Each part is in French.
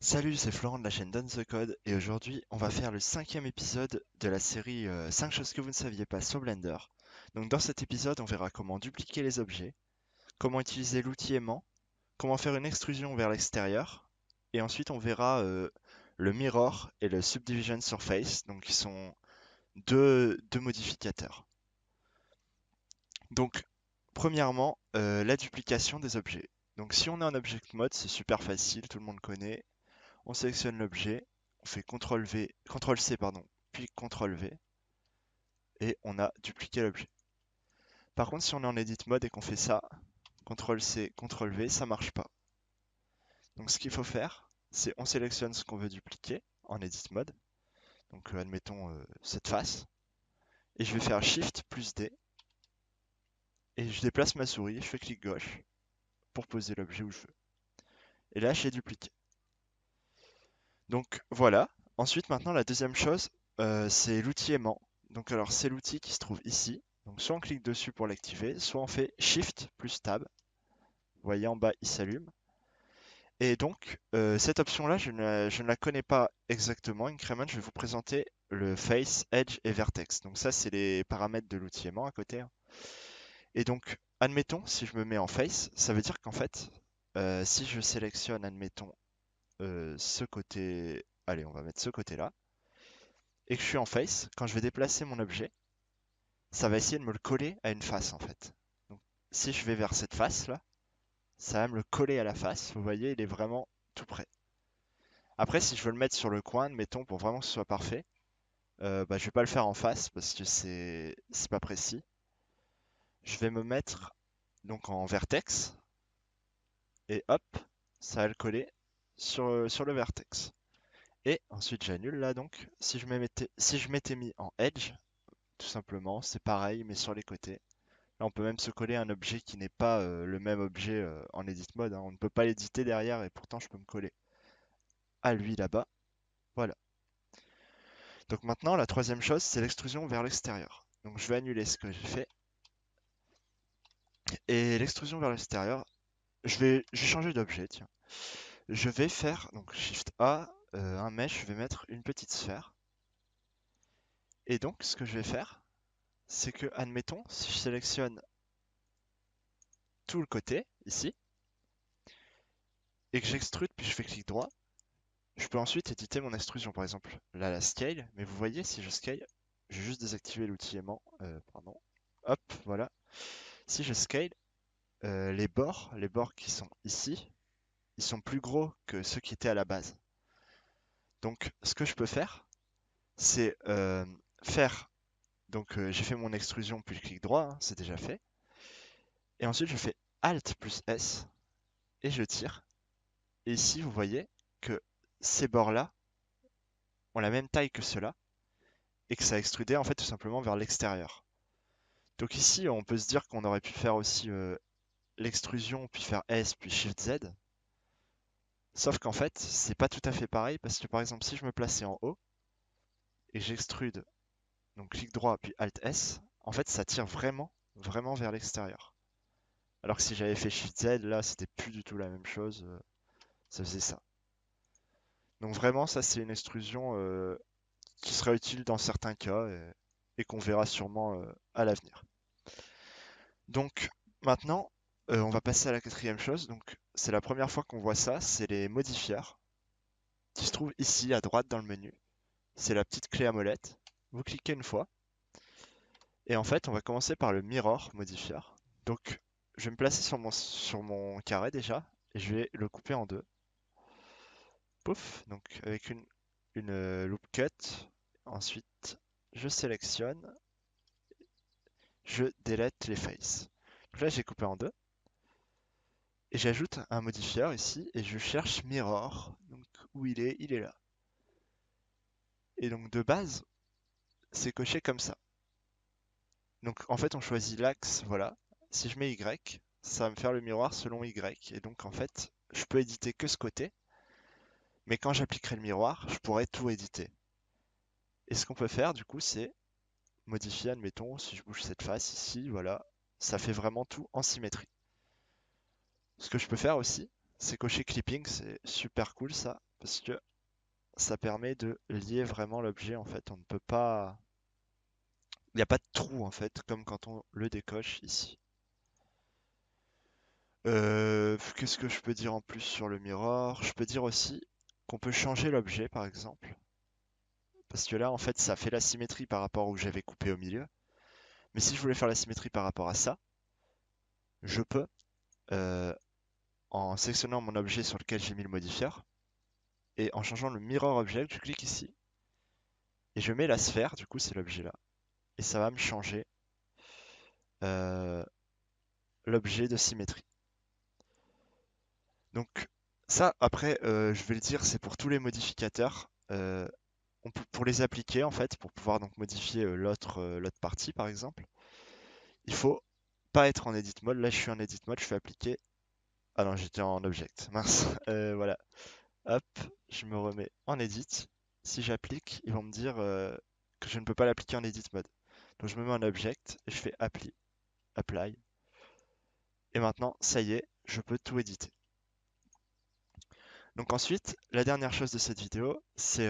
Salut, c'est Florent de la chaîne Done the Code et aujourd'hui on va faire le cinquième épisode de la série 5 choses que vous ne saviez pas sur Blender. Donc dans cet épisode on verra comment dupliquer les objets, comment utiliser l'outil aimant, comment faire une extrusion vers l'extérieur et ensuite on verra le mirror et le subdivision surface, donc qui sont deux modificateurs. Donc premièrement la duplication des objets. Donc si on est en Object Mode c'est super facile, tout le monde connaît. On sélectionne l'objet, on fait CTRL V, CTRL C pardon, puis CTRL V et on a dupliqué l'objet. Par contre, si on est en Edit Mode et qu'on fait ça, CTRL C, CTRL V, ça marche pas. Donc ce qu'il faut faire, c'est on sélectionne ce qu'on veut dupliquer en Edit Mode. Donc admettons cette face. Et je vais faire Shift plus D et je déplace ma souris, je fais clic gauche pour poser l'objet où je veux. Et là, j'ai dupliqué. Donc voilà. Ensuite, maintenant, la deuxième chose, c'est l'outil aimant. Donc alors, c'est l'outil qui se trouve ici. Donc soit on clique dessus pour l'activer, soit on fait Shift plus Tab. Vous voyez en bas, il s'allume. Et donc, cette option-là, je ne la connais pas exactement. Increment, je vais vous présenter le Face, Edge et Vertex. Donc ça, c'est les paramètres de l'outil aimant à côté, hein. Et donc, admettons, si je me mets en Face, ça veut dire qu'en fait, si je sélectionne, admettons, ce côté... Allez, on va mettre ce côté-là. Et que je suis en face, quand je vais déplacer mon objet, ça va essayer de me le coller à une face en fait. Donc si je vais vers cette face là, ça va me le coller à la face. Vous voyez, il est vraiment tout près. Après, si je veux le mettre sur le coin, mettons, pour vraiment que ce soit parfait, je vais pas le faire en face parce que c'est pas précis. Je vais me mettre donc en vertex et hop, ça va le coller sur le vertex. Et ensuite j'annule là donc. Si je m'étais mis en edge, tout simplement, c'est pareil mais sur les côtés. Là, on peut même se coller un objet qui n'est pas le même objet en edit mode, hein. On ne peut pas l'éditer derrière et pourtant je peux me coller à lui là-bas. Voilà. Donc maintenant, la troisième chose, c'est l'extrusion vers l'extérieur. Donc je vais annuler ce que j'ai fait. Et l'extrusion vers l'extérieur, je vais changer d'objet, tiens. Je vais faire, donc Shift A, un mesh, je vais mettre une petite sphère. Et donc, ce que je vais faire, c'est que, admettons, si je sélectionne tout le côté, ici, et que j'extrude, puis je fais clic droit, je peux ensuite éditer mon extrusion, par exemple là la scale, mais vous voyez si je scale, je vais juste désactiver l'outil aimant, pardon, hop, voilà. Si je scale, les bords qui sont ici, ils sont plus gros que ceux qui étaient à la base. Donc ce que je peux faire, c'est faire, donc j'ai fait mon extrusion puis je clique droit, hein, c'est déjà fait, et ensuite je fais Alt plus S et je tire, et ici vous voyez que ces bords-là ont la même taille que ceux-là, et que ça a extrudé en fait tout simplement vers l'extérieur. Donc ici, on peut se dire qu'on aurait pu faire aussi l'extrusion, puis faire S, puis Shift Z. Sauf qu'en fait, c'est pas tout à fait pareil parce que par exemple, si je me plaçais en haut et j'extrude, donc clic droit puis Alt S, en fait, ça tire vraiment, vraiment vers l'extérieur. Alors que si j'avais fait Shift Z, là, c'était plus du tout la même chose. Ça faisait ça. Donc vraiment, ça, c'est une extrusion qui sera utile dans certains cas et qu'on verra sûrement à l'avenir. Donc maintenant, on va passer à la quatrième chose. Donc c'est la première fois qu'on voit ça, c'est les modifieurs qui se trouvent ici à droite dans le menu. C'est la petite clé à molette. Vous cliquez une fois et en fait on va commencer par le mirror modifier. Donc je vais me placer sur mon carré déjà et je vais le couper en deux. Pouf, donc avec une loop cut. Ensuite je sélectionne, je délete les faces. Donc là j'ai coupé en deux. Et j'ajoute un modifier ici et je cherche mirror. Donc où il est? Il est là. Et donc de base, c'est coché comme ça. Donc en fait, on choisit l'axe, voilà. Si je mets Y, ça va me faire le miroir selon Y. Et donc en fait, je peux éditer que ce côté. Mais quand j'appliquerai le miroir, je pourrai tout éditer. Et ce qu'on peut faire du coup, c'est modifier, admettons, si je bouge cette face ici, voilà. Ça fait vraiment tout en symétrie. Ce que je peux faire aussi, c'est cocher clipping, c'est super cool ça. parce que ça permet de lier vraiment l'objet en fait. On ne peut pas. Il n'y a pas de trou en fait, comme quand on le décoche ici. Qu'est-ce que je peux dire en plus sur le mirror? Je peux dire aussi qu'on peut changer l'objet par exemple. Parce que là en fait ça fait la symétrie par rapport où j'avais coupé au milieu. Mais si je voulais faire la symétrie par rapport à ça, je peux, euh, en sélectionnant mon objet sur lequel j'ai mis le modifieur, et en changeant le mirror object, je clique ici, et je mets la sphère, du coup c'est l'objet là, et ça va me changer euh, l'objet de symétrie. Donc ça, après, je vais le dire, c'est pour tous les modificateurs. Pour les appliquer, en fait, pour pouvoir donc modifier l'autre partie, par exemple, il faut pas être en edit mode. Là, je suis en edit mode, je fais appliquer. Ah non, j'étais en object, mince. Voilà. Hop, je me remets en edit. Si j'applique, ils vont me dire que je ne peux pas l'appliquer en edit mode. Donc je me mets en object et je fais apply. Et maintenant, ça y est, je peux tout éditer. Donc ensuite, la dernière chose de cette vidéo, c'est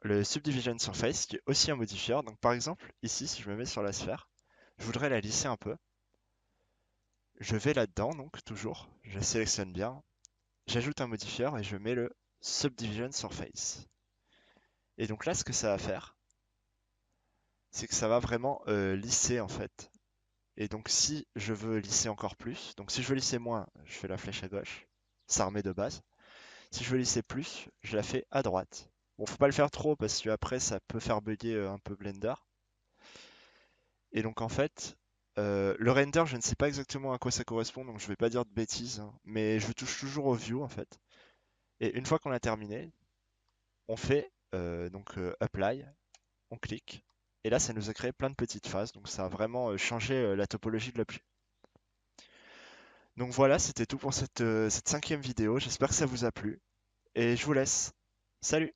le Subdivision Surface qui est aussi un modifieur. Donc par exemple, ici, si je me mets sur la sphère, je voudrais la lisser un peu. Je vais là-dedans, donc toujours, je sélectionne bien, j'ajoute un modifieur et je mets le Subdivision Surface. Et donc là, ce que ça va faire, c'est que ça va vraiment lisser en fait. Et donc si je veux lisser encore plus, donc si je veux lisser moins, je fais la flèche à gauche, ça remet de base. Si je veux lisser plus, je la fais à droite. Bon, faut pas le faire trop parce que après ça peut faire bugger un peu Blender. Et donc en fait, le render, je ne sais pas exactement à quoi ça correspond, donc je vais pas dire de bêtises, hein, mais je touche toujours au view en fait. Et une fois qu'on a terminé, on fait apply, on clique, et là ça nous a créé plein de petites phases, donc ça a vraiment changé la topologie de l'objet. Donc voilà, c'était tout pour cette 5e vidéo, j'espère que ça vous a plu, et je vous laisse. Salut!